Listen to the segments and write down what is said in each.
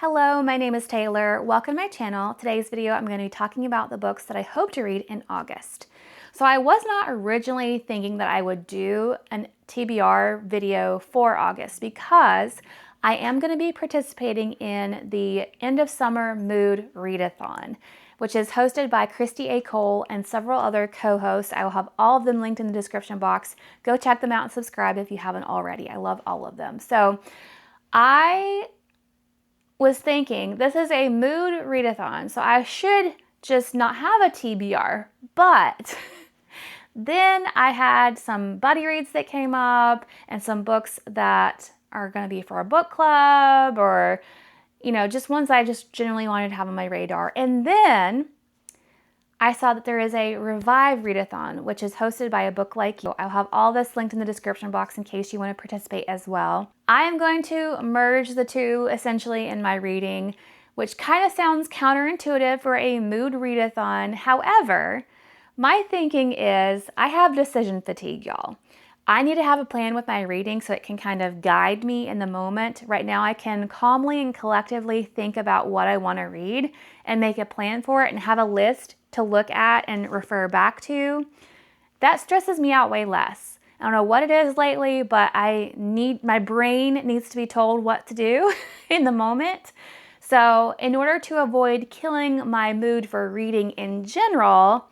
Hello, my name is Taylor. Welcome to my channel. Today's video, I'm going to be talking about the books that I hope to read in August. So I was not originally thinking that I would do an TBR video for August because I am going to be participating in the end of summer mood readathon, which is hosted by Christy A. Cole and several other co-hosts. I will have all of them linked in the description box. Go check them out and subscribe if you haven't already. I love all of them. So I was thinking this is a mood readathon, so I should just not have a TBR, but then I had some buddy reads that came up and some books that are going to be for a book club or, just ones I just generally wanted to have on my radar. And then I saw that there is a Revive Readthon, which is hosted by a book like you. I'll have all this linked in the description box in case you want to participate as well. I am going to merge the two essentially in my reading, which kind of sounds counterintuitive for a mood readathon. However, my thinking is I have decision fatigue, y'all. I need to have a plan with my reading so it can kind of guide me in the moment. Right now, I can calmly and collectively think about what I want to read and make a plan for it and have a list to look at and refer back to. That stresses me out way less. I don't know what it is lately, but my brain needs to be told what to do in the moment. So in order to avoid killing my mood for reading in general,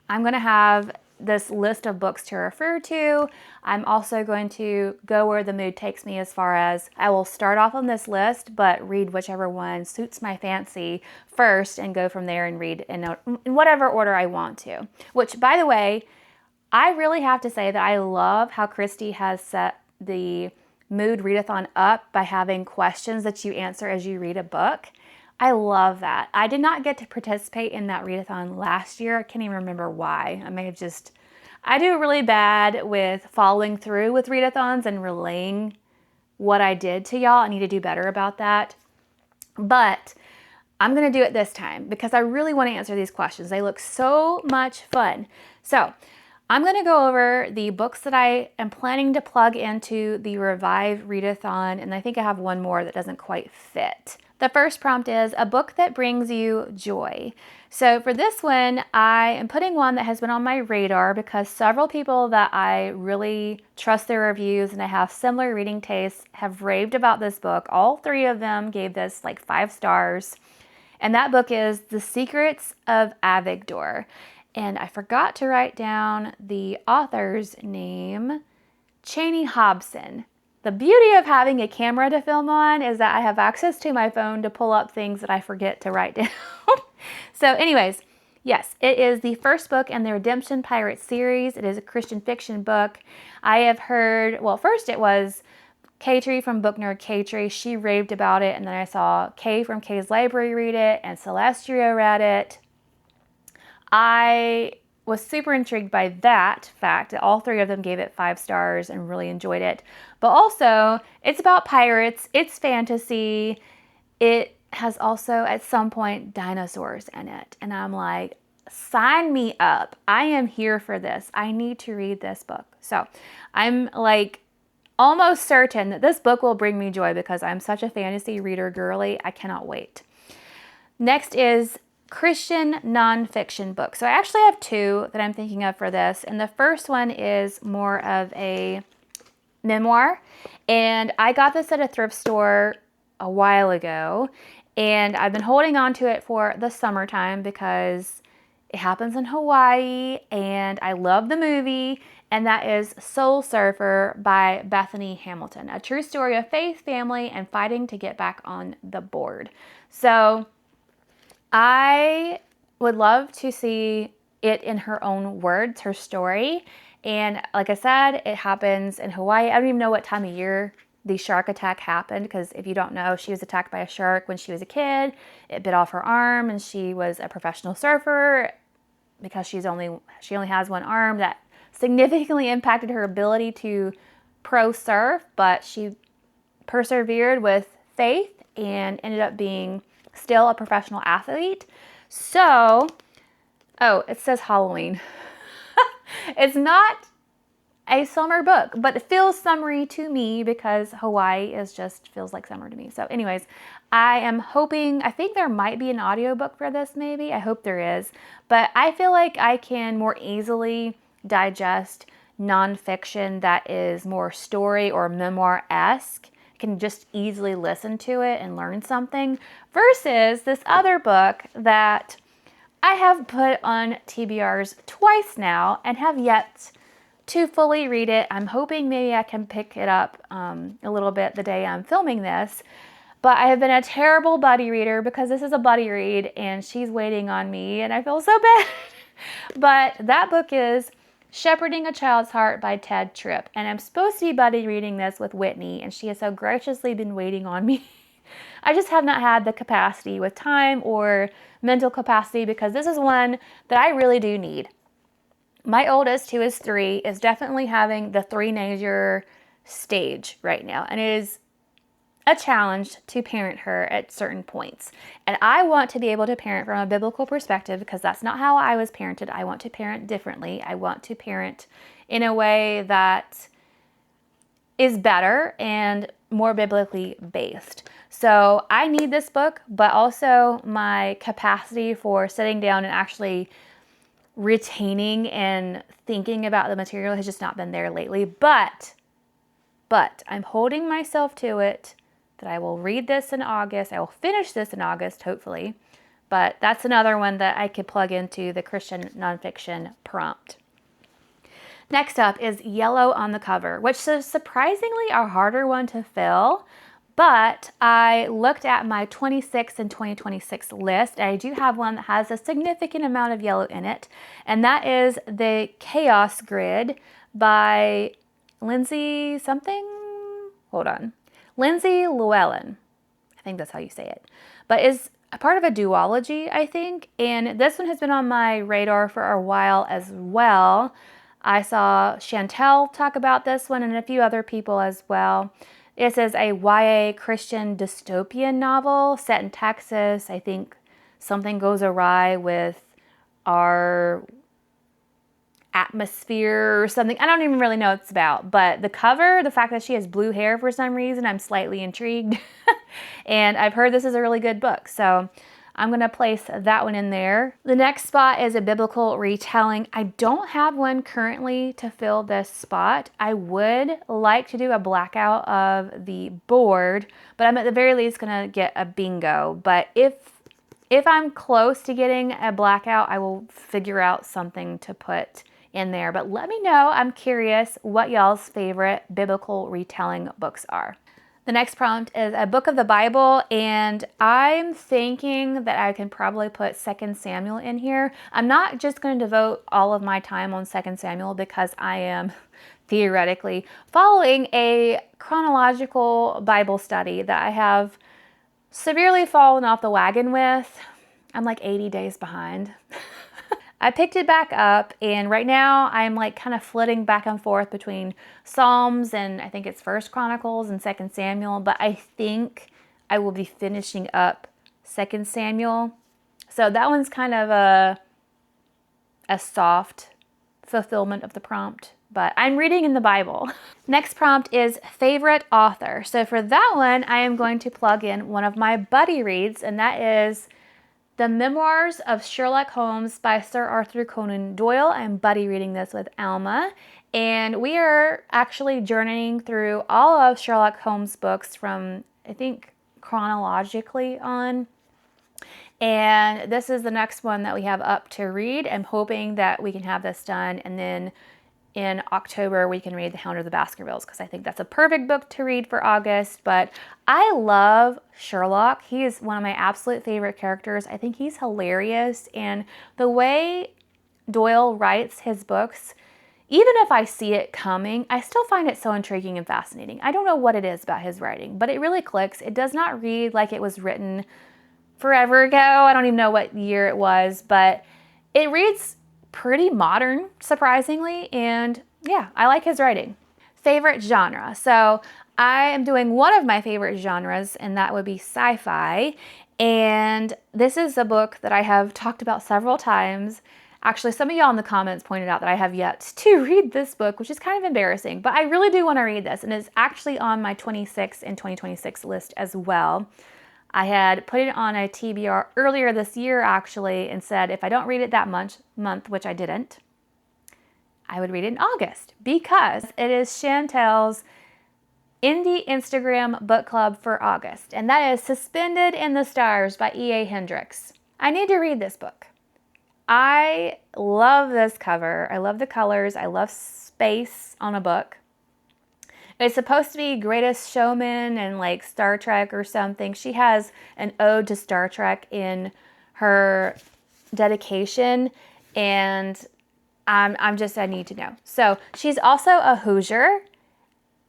I'm going to have this list of books to refer to. I'm also going to go where the mood takes me as far as I will start off on this list, but read whichever one suits my fancy first and go from there and read in whatever order I want to. Which, by the way, I really have to say that I love how Christy has set the mood readathon up by having questions that you answer as you read a book. I love that. I did not get to participate in that readathon last year. I can't even remember why. I do really bad with following through with readathons and relaying what I did to y'all. I need to do better about that. But I'm going to do it this time because I really want to answer these questions. They look so much fun. So I'm going to go over the books that I am planning to plug into the Revive Readathon, and I think I have one more that doesn't quite fit. The first prompt is a book that brings you joy. So for this one, I am putting one that has been on my radar because several people that I really trust their reviews and I have similar reading tastes have raved about this book. All three of them gave this like 5 stars. And that book is The Secrets of Avigdor. And I forgot to write down the author's name, Cheney Hobson. The beauty of having a camera to film on is that I have access to my phone to pull up things that I forget to write down. So anyways, yes, it is the first book in the Redemption Pirates series. It is a Christian fiction book. I have heard, well, first it was K-Tree from Book Nerd K-Tree. She raved about it. And then I saw Kay from Kay's Library read it and Celestria read it. I was super intrigued by that fact that all three of them gave it 5 stars and really enjoyed it. But also, it's about pirates, it's fantasy, it has also at some point dinosaurs in it. And I'm like, sign me up. I am here for this. I need to read this book. So I'm like almost certain that this book will bring me joy because I'm such a fantasy reader girly. I cannot wait. Next is Christian nonfiction book. So I actually have 2 that I'm thinking of for this. And the first one is more of a memoir. And I got this at a thrift store a while ago. And I've been holding on to it for the summertime because it happens in Hawaii. And I love the movie. And that is Soul Surfer by Bethany Hamilton. A true story of faith, family, and fighting to get back on the board. So I would love to see it in her own words, her story. And like I said, it happens in Hawaii. I don't even know what time of year the shark attack happened because if you don't know, she was attacked by a shark when she was a kid. It bit off her arm and she was a professional surfer because she only has one arm. That significantly impacted her ability to pro surf, but she persevered with faith and ended up being still a professional athlete. So, oh, it says Halloween. It's not a summer book, but it feels summery to me because Hawaii feels like summer to me. So anyways, I am hoping, I think there might be an audiobook for this maybe. I hope there is. But I feel like I can more easily digest nonfiction that is more story or memoir-esque. I can just easily listen to it and learn something versus this other book that I have put on TBRs twice now and have yet to fully read it. I'm hoping maybe I can pick it up a little bit the day I'm filming this. But I have been a terrible buddy reader because this is a buddy read and she's waiting on me and I feel so bad. But that book is Shepherding a Child's Heart by Ted Tripp. And I'm supposed to be buddy reading this with Whitney and she has so graciously been waiting on me. I just have not had the capacity with time or mental capacity because this is one that I really do need. My oldest, who is 3, is definitely having the three-nager stage right now. And it is a challenge to parent her at certain points. And I want to be able to parent from a biblical perspective because that's not how I was parented. I want to parent differently. I want to parent in a way that is better and more biblically based. So I need this book, but also my capacity for sitting down and actually retaining and thinking about the material has just not been there lately. But I'm holding myself to it that I will read this in August. I will finish this in August, hopefully. But that's another one that I could plug into the Christian nonfiction prompt. Next up is Yellow on the Cover, which is surprisingly a harder one to fill. But I looked at my 26 and 2026 list, and I do have one that has a significant amount of yellow in it. And that is the Chaos Grid by Lindsay something? Hold on. Lindsay Llewellyn, I think that's how you say it, but is a part of a duology, I think, and this one has been on my radar for a while as well. I saw Chantel talk about this one and a few other people as well. This is a YA Christian dystopian novel set in Texas. I think something goes awry with our atmosphere or something. I don't even really know what it's about, but the cover, the fact that she has blue hair for some reason, I'm slightly intrigued. And I've heard this is a really good book, so I'm going to place that one in there. The next spot is a biblical retelling. I don't have one currently to fill this spot. I would like to do a blackout of the board, but I'm at the very least going to get a bingo. But if I'm close to getting a blackout, I will figure out something to put in there. But let me know. I'm curious what y'all's favorite biblical retelling books are. The next prompt is a book of the Bible, and I'm thinking that I can probably put 2 Samuel in here. I'm not just going to devote all of my time on 2 Samuel because I am theoretically following a chronological Bible study that I have severely fallen off the wagon with. I'm like 80 days behind. I picked it back up, and right now I'm like kind of flitting back and forth between Psalms and I think it's 1 Chronicles and 2 Samuel, but I think I will be finishing up 2 Samuel. So that one's kind of a soft fulfillment of the prompt, but I'm reading in the Bible. Next prompt is favorite author. So for that one, I am going to plug in one of my buddy reads, and that is The Memoirs of Sherlock Holmes by Sir Arthur Conan Doyle. I'm buddy reading this with Alma, and we are actually journeying through all of Sherlock Holmes books from, I think, chronologically on. And this is the next one that we have up to read. I'm hoping that we can have this done, and then in October we can read The Hound of the Baskervilles, because I think that's a perfect book to read for August. But I love Sherlock. He is one of my absolute favorite characters. I think he's hilarious, and the way Doyle writes his books, even if I see it coming, I still find it so intriguing and fascinating. I don't know what it is about his writing, but it really clicks. It does not read like it was written forever ago. I don't even know what year it was, but it reads pretty modern, surprisingly, and yeah, I like his writing. Favorite genre. So I am doing one of my favorite genres, and that would be sci-fi, and this is a book that I have talked about several times. Actually, some of y'all in the comments pointed out that I have yet to read this book, which is kind of embarrassing, but I really do want to read this, and it's actually on my 26 and 2026 list as well. I had put it on a TBR earlier this year actually and said if I don't read it that month, which I didn't, I would read it in August because it is Chantel's Indie Instagram book club for August, and that is Suspended in the Stars by E.A. Hendricks. I need to read this book. I love this cover. I love the colors. I love space on a book. It's supposed to be Greatest Showman and like Star Trek or something. She has an ode to Star Trek in her dedication, and I need to know. So she's also a Hoosier,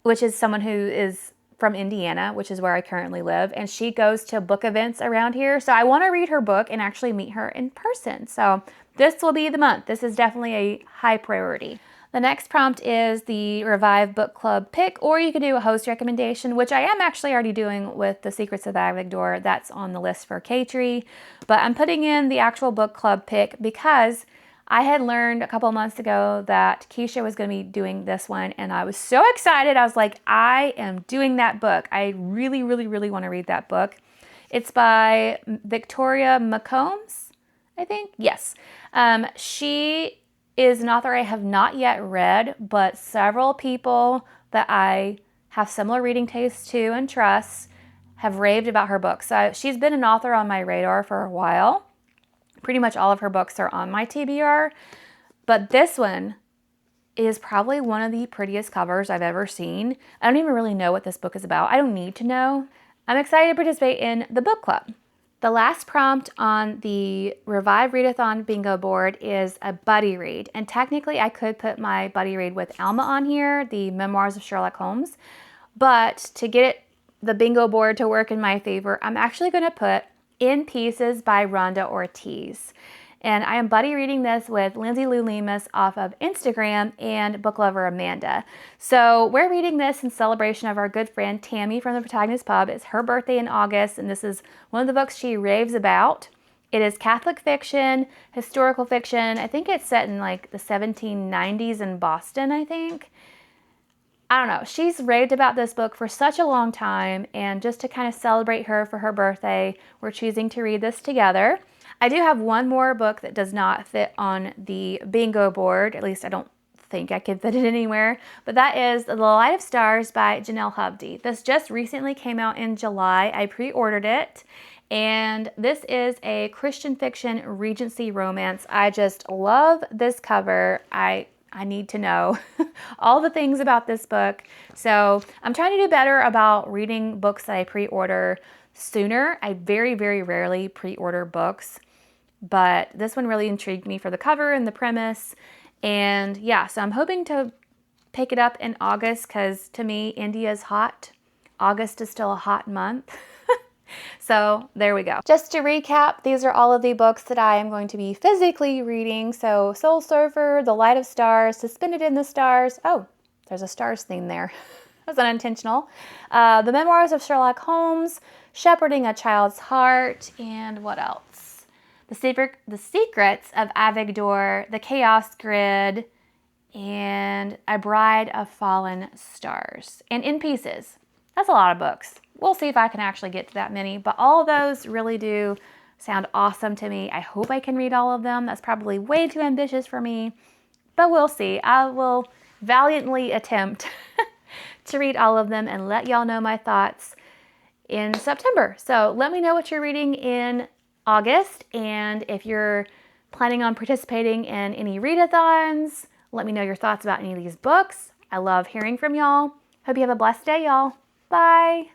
which is someone who is from Indiana, which is where I currently live, and she goes to book events around here. So I want to read her book and actually meet her in person. So this will be the month. This is definitely a high priority. The next prompt is the Revive Book Club pick, or you could do a host recommendation, which I am actually already doing with The Secrets of Avigdor. That's on the list for K-Tree, but I'm putting in the actual book club pick because I had learned a couple months ago that Keisha was going to be doing this one, and I was so excited. I was like, I am doing that book. I really, really, really want to read that book. It's by Victoria McCombs, I think. Yes. She is an author I have not yet read, but several people that I have similar reading tastes to and trust have raved about her books. So she's been an author on my radar for a while. Pretty much all of her books are on my TBR, but this one is probably one of the prettiest covers I've ever seen. I don't even really know what this book is about. I don't need to know. I'm excited to participate in the book club. The last prompt on the Revive Readathon bingo board is a buddy read, and technically I could put my buddy read with Alma on here, the Memoirs of Sherlock Holmes, but to get the bingo board to work in my favor, I'm actually going to put In Pieces by Rhonda Ortiz. And I am buddy reading this with Lindsay Lou Lemus off of Instagram and book lover Amanda. So we're reading this in celebration of our good friend Tammy from the Protagonist Pub. It's her birthday in August, and this is one of the books she raves about. It is Catholic fiction, historical fiction. I think it's set in like the 1790s in Boston, I think. I don't know. She's raved about this book for such a long time, and just to kind of celebrate her for her birthday, we're choosing to read this together. I do have one more book that does not fit on the bingo board. At least I don't think I can fit it anywhere. But that is The Light of Stars by Janelle Hubdy. This just recently came out in July. I pre-ordered it. And this is a Christian fiction Regency romance. I just love this cover. I need to know all the things about this book. So I'm trying to do better about reading books that I pre-order sooner. I very, very rarely pre-order books, but this one really intrigued me for the cover and the premise. And yeah, so I'm hoping to pick it up in August because to me, India is hot. August is still a hot month. So there we go. Just to recap, these are all of the books that I am going to be physically reading. So Soul Surfer, The Light of Stars, Suspended in the Stars. Oh, there's a stars theme there. That was unintentional. The Memoirs of Sherlock Holmes, Shepherding a Child's Heart, and what else? The Secrets of Avigdor, The Chaos Grid, and A Bride of Fallen Stars, and In Pieces. That's a lot of books. We'll see if I can actually get to that many, but all of those really do sound awesome to me. I hope I can read all of them. That's probably way too ambitious for me, but we'll see. I will valiantly attempt to read all of them and let y'all know my thoughts in September. So let me know what you're reading in August, and if you're planning on participating in any readathons, let me know your thoughts about any of these books. I love hearing from y'all. Hope you have a blessed day, y'all. Bye.